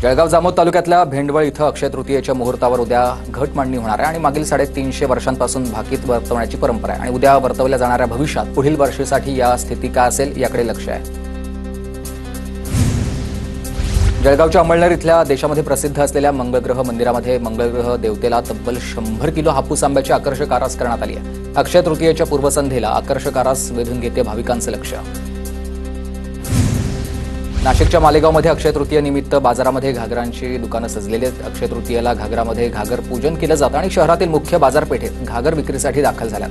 जळगाव जामोद तालुक्यातल्या भेंडवळ इथं अक्षय तृतीयेच्या मुहूर्तावर उद्या घट मांडणी होणार आहे आणि मागील 350 वर्षांपासून भाकीत वर्तवण्याची परंपरा आहे आणि उद्या वर्तवल्या जाणाऱ्या भविष्यात पुढील वर्षीसाठी या स्थिती काय असेल याकडे लक्ष आहे। जळगावच्या अंमळनेर इथल्या देशामध्ये प्रसिद्ध असलेल्या मंगळग्रह मंदिरामध्ये मंगळग्रह देवतेला तब्बल 100 किलो हापूस आंब्याची आकर्षक आरास करण्यात आली आहे। अक्षय तृतीयेच्या पूर्वसंध्येला आकर्षक आरास वेधून घेते भाविकांचं लक्ष। नाशिकच्या मालेगावमध्ये अक्षय तृतीयेनिमित्त बाजारामध्ये घागरांची दुकानं सजलेली आहेत। अक्षय तृतीयेला घागरामध्ये घागर पूजन केलं जातं आणि शहरातील मुख्य बाजारपेठेत घागर विक्रीसाठी दाखल झाल्या।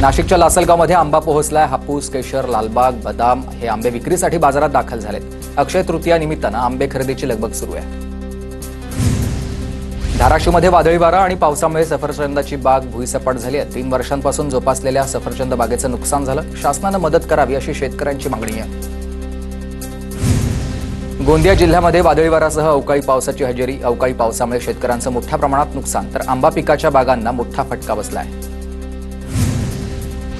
नाशिकच्या लासलगावमध्ये आंबा पोहोचलाय। हापूस, केशर, लालबाग, बदाम हे आंबे विक्रीसाठी बाजारात दाखल झालेत। अक्षय तृतीयानिमित्तानं आंबे खरेदीची लगबग सुरू आहे। धाराशिवमध्ये वादळी वारा आणि पावसामुळे सफरचंदाची बाग भुईसपाट झाली आहे। 3 वर्षांपासून जोपासलेल्या सफरचंद बागेचं नुकसान झालं। शासनानं मदत करावी अशी शेतकऱ्यांची मागणी आहे। गोंदिया जिल्ह्यामध्ये वादळी वाऱ्यासह अवकाळी पावसाची हजेरी। अवकाळी पावसामुळे शेतकऱ्यांचं मोठ्या प्रमाणात नुकसान तर आंबा पिकाच्या बागांना मोठा फटका बसलाय।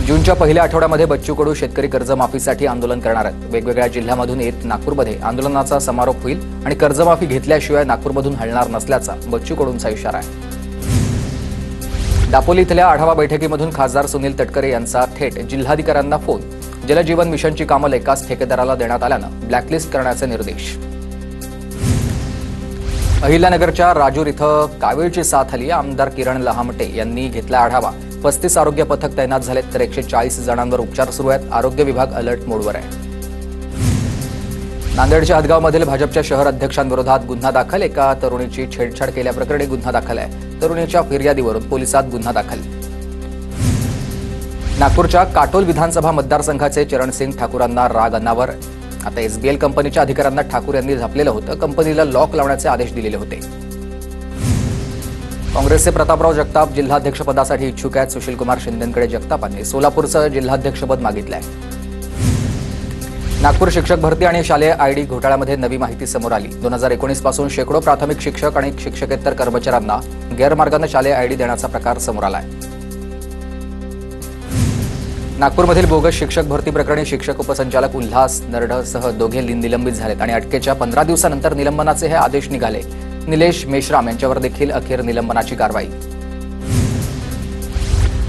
जूनच्या पहिल्या आठवड्यामध्ये बच्चू कडू शेतकरी कर्जमाफीसाठी आंदोलन करणार आहेत। वेगवेगळ्या जिल्ह्यामधून येत नागपूरमध्ये आंदोलनाचा समारोप होईल आणि कर्जमाफी घेतल्याशिवाय नागपूरमधून हलणार नसल्याचा बच्चू कडूंचा इशारा आहे। दापोली इथल्या आढावा बैठकीमधून खासदार सुनील तटकरे यांचा थेट जिल्हाधिकाऱ्यांना फोन। जलजीवन मिशनची कामं एकाच ठेकेदाराला देण्यात आल्यानं ब्लॅकलिस्ट करण्याचे निर्देश। अहिल्यानगरच्या राजूर इथं कावीळची साथ आली। आमदार किरण लहामटे यांनी घेतला आढावा। 35 आरोग्य पथक तैनात झालेत तर 140 जणांवर उपचार सुरू आहेत। आरोग्य विभाग अलर्ट मोडवर आहे। नांदेडच्या हदगावमधील भाजपच्या शहर अध्यक्षांविरोधात गुन्हा दाखल। एका तरुणीची छेडछाड केल्याप्रकरणी गुन्हा दाखल आहे। तरुणीच्या फिर्यादीवरून पोलिसात गुन्हा दाखल। नागपूरच्या काटोल विधानसभा मतदारसंघाचे चरणसिंग ठाकूरांना राग अनावर। आता एसबीएल कंपनीच्या अधिकाऱ्यांना ठाकूर यांनी झापलेलं होतं। कंपनीला लॉक लावण्याचे आदेश दिलेले होते। काँग्रेसचे प्रतापराव जगताप जिल्हाध्यक्षपदासाठी इच्छुक आहेत। सुशीलकुमार शिंदेंकडे जगतापांनी सोलापूरचं जिल्हाध्यक्षपद मागितलं आहे। नागपूर शिक्षक भरती आणि शालेय आयडी घोटाळ्यामध्ये नवी माहिती समोर आली। 2019 पासून शेकडो प्राथमिक शिक्षक आणि शिक्षकेतर कर्मचाऱ्यांना गैरमार्गाने शालेय आयडी देण्याचा प्रकार समोर आलाय। नागपूरमधील बोगस शिक्षक भरती प्रकरणी शिक्षक उपसंचालक उल्हास नरडसह दोघे निलंबित झालेत आणि अटकेच्या 15 दिवसानंतर निलंबनाचे हे आदेश निघाले। निलेश मेश्राम यांच्यावर देखील अखेर निलंबनाची कारवाई।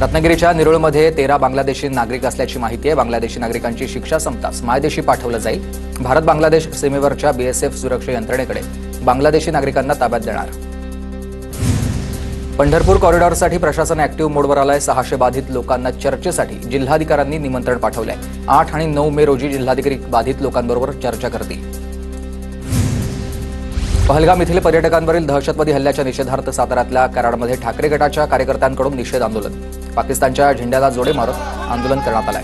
रत्नागिरीच्या निरोळमध्ये 13 बांगलादेशी नागरिक असल्याची माहिती आहे। बांगलादेशी नागरिकांची शिक्षा संपताच मायदेशी पाठवलं जाईल। भारत बांगलादेश सीमेवरच्या बीएसएफ सुरक्षा यंत्रणेकडे बांगलादेशी नागरिकांना ताब्यात देणार। पंढरपूर कॉरिडॉरसाठी प्रशासन ऍक्टिव्ह मोडवर आलंय। 600 बाधित लोकांना चर्चेसाठी जिल्हाधिकाऱ्यांनी निमंत्रण पाठवलंय। 8 आणि 9 मे रोजी जिल्हाधिकारी बाधित लोकांबरोबर चर्चा करतील। पहलगाम येथील पर्यटकांवरील दहशतवादी हल्ल्याच्या निषेधार्थ साताऱ्यातल्या कराडमध्ये ठाकरे गटाच्या कार्यकर्त्यांकडून निषेध आंदोलन। पाकिस्तानच्या झेंड्याला जोडे मारत आंदोलन करण्यात आलंय।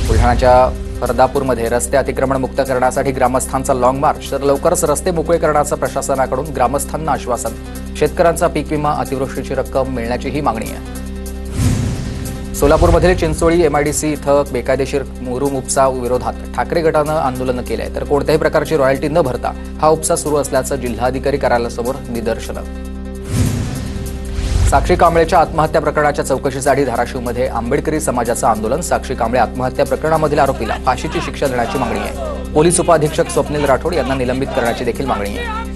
बुलढाण्याच्या फरदापूरमध्ये रस्ते अतिक्रमण मुक्त करण्यासाठी ग्रामस्थांचा लाँग मार्च तर लवकरच रस्ते मोकळे करण्याचं प्रशासनाकडून ग्रामस्थांना आश्वासन। शेतकऱ्यांचा पीक विमा अतिवृष्टीची रक्कम मिळण्याचीही मागणी आहे। सोलापूरमधील चिंचोळी एमआयडीसी इथं बेकायदेशीर मुरुम उपसा विरोधात ठाकरे गटानं आंदोलन केलंय तर कोणत्याही प्रकारची रॉयल्टी न भरता हा उपसा सुरू असल्याचं जिल्हाधिकारी कार्यालयासमोर निदर्शनं। साक्षी कांबळेच्या आत्महत्या प्रकरणाच्या चौकशीसाठी धाराशिवमध्ये आंबेडकरी समाजाचं आंदोलन। साक्षी कांबळे आत्महत्या प्रकरणामधील आरोपीला फाशीची शिक्षा देण्याची मागणी आहे। पोलीस उपअधीक्षक स्वप्नील राठोड यांना निलंबित करण्याची देखील मागणी आहे।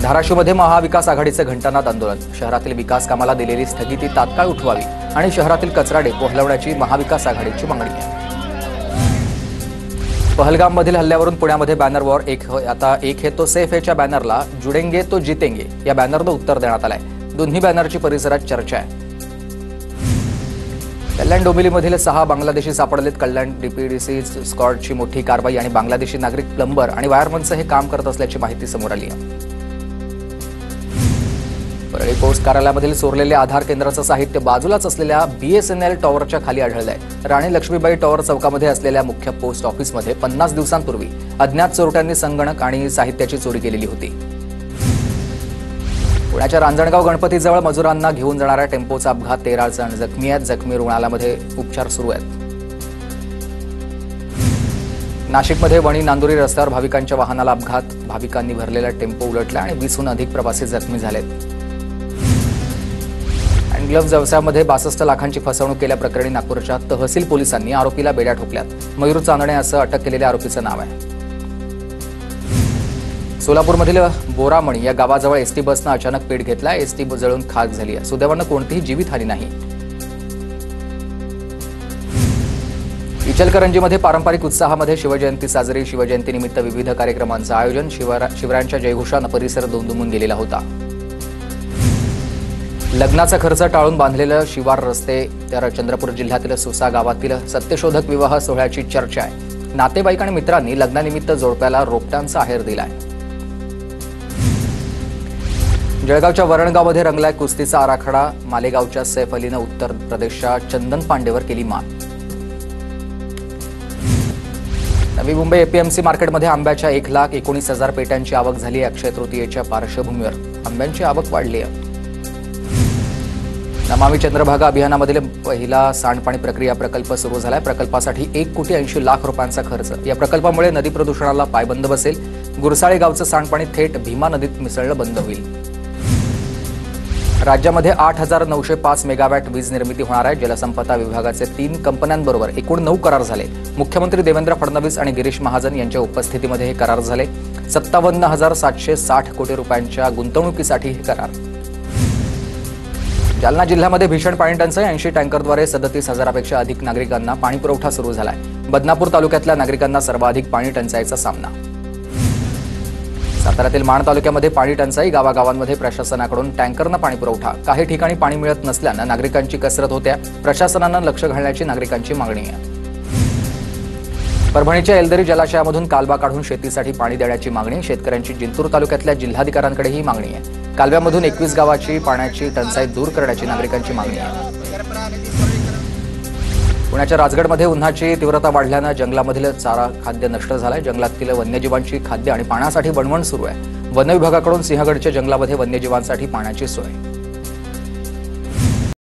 धाराशिवमध्ये महाविकास आघाडीचे घंटानाद आंदोलन। शहरातील विकास कामाला दिलेली स्थगिती तात्काळ उठवावी आणि शहरातील कचरा डेपो हलवण्याची महाविकास आघाडीची मागणी आहे। पहलगाममधील हल्ल्यावरून पुण्यामध्ये बॅनर वॉर आता एक है तो सेफ हेच्या बॅनरला जुडेंगे तो जितेंगे या बॅनरनं उत्तर देण्यात आलंय। दोन्ही बॅनरची परिसरात चर्चा आहे। कल्याण डोंबिवलीमधील 6 बांगलादेशी सापडलेत। कल्याण डीपीडीसी स्क्वॉडची मोठी कारवाई आणि बांगलादेशी नागरिक प्लंबर आणि वायरमनचं हे काम करत असल्याची माहिती समोर आली आहे। परळी पोस्ट कार्यालयामधील चोरलेले आधार केंद्राचं साहित्य बाजूलाच असलेल्या बीएसएनएल टॉवरच्या खाली आढळलंय। राणी लक्ष्मीबाई टॉवर चौकामध्ये असलेल्या मुख्य पोस्ट ऑफिसमध्ये 50 दिवसांपूर्वी अज्ञात चोरट्यांनी संगणक आणि साहित्याची चोरी केलेली होती। पुण्याच्या रांजणगाव गणपतीजवळ मजुरांना घेऊन जाणाऱ्या टेम्पोचा अपघात। 13 जण जखमी आहेत। जखमी रुग्णालयामध्ये उपचार सुरू आहेत। नाशिकमध्ये वणी नांदुरी रस्त्यावर भाविकांच्या वाहनाला अपघात। भाविकांनी भरलेला टेम्पो उलटला आणि 20हून अधिक प्रवासी जखमी झालेत। हँड ग्लोव्ह व्यवसायामध्ये 62 लाखांची फसवणूक केल्याप्रकरणी नागपूरच्या तहसील पोलिसांनी आरोपीला बेड्या ठोकल्यात। मयूर चांदणे असं अटक केलेल्या आरोपीचं नाव आहे। सोलापूरमधील बोरामणी या गावाजवळ एसटी बसनं अचानक पेट घेतला। एसटी जळून खाक झाली आहे। सुदैवानं कोणतीही जीवितहानी नाही। इचलकरंजीमध्ये पारंपरिक उत्साहामध्ये शिवजयंती साजरी। शिवजयंतीनिमित्त विविध कार्यक्रमांचं आयोजन। शिवरायांच्या जयघोषानं परिसर दुमदुमून गेलेला होता। लग्नाचा खर्च टाळून बांधलेलं शिवार रस्ते तर चंद्रपूर जिल्ह्यातील सुसा गावातील सत्यशोधक विवाह सोहळ्याची चर्चा आहे। नातेवाईक आणि मित्रांनी लग्नानिमित्त जोडप्याला रोपट्यांचा आहेर दिलाय। जळगावच्या वरणगावमध्ये रंगलाय कुस्तीचा आराखडा। मालेगावच्या सैफ अलीनं उत्तर प्रदेशच्या चंदन पांडेवर केली मात। नवी मुंबई एपीएमसी मार्केटमध्ये आंब्याच्या 1,19,000 पेट्यांची आवक झाली। अक्षय तृतीयेच्या पार्श्वभूमीवर आंब्यांची आवक वाढली आहे। नमामि चंद्रभागा अभियानामधील पहिला सांडपाणी प्रक्रिया प्रकल्प सुरू झालाय। प्रकल्पासाठी 1,80,00,000 रुपयांचा खर्च। या प्रकल्पामुळे नदी प्रदूषणाला पायबंद बसेल। गुरसाळे गावचं सांडपाणी थेट भीमा नदीत मिसळणं बंद होईल। राज्यामध्ये 8,905 मेगावॅट वीज निर्मिती होणार आहे। जलसंपदा विभागाचे 3 कंपन्यांबरोबर एकूण 9 करार झाले। मुख्यमंत्री देवेंद्र फडणवीस आणि गिरीश महाजन यांच्या उपस्थितीमध्ये हे करार झाले। 57,760 कोटी रुपयांच्या गुंतवणुकीसाठी हे करार। जालना जिल्ह्यामध्ये भीषण पाणी टंचाई। 80 टँकरद्वारे 37,000पेक्षा अधिक नागरिकांना पाणी पुरवठा सुरू झालाय। बदनापूर तालुक्यातल्या नागरिकांना सर्वाधिक पाणी टंचाईचा सामना। साताऱ्यातील माण तालुक्यामध्ये पाणी टंचाई। गावागावांमध्ये प्रशासनाकडून टँकरनं पाणी पुरवठा। काही ठिकाणी पाणी मिळत नसल्यानं नागरिकांची कसरत होत्या। प्रशासनानं लक्ष घालण्याची नागरिकांची मागणी आहे। परभणीच्या एलदरी जलाशयामधून कालवा काढून शेतीसाठी पाणी देण्याची मागणी। शेतकऱ्यांची जिंतूर तालुक्यातल्या जिल्हाधिकाऱ्यांकडे ही मागणी आहे। कालव्यामधून 21 गावाची पाण्याची टंचाई दूर करण्याची नागरिकांची मागणी आहे। पुण्याच्या राजगडमध्ये उन्हाची तीव्रता वाढल्यानं जंगलामधील चारा खाद्य नष्ट झालाय। जंगलातील वन्यजीवांची खाद्य आणि पाण्यासाठी वणवण सुरू आहे। वन विभागाकडून सिंहगडच्या जंगलामध्ये वन्यजीवांसाठी पाण्याची सोय।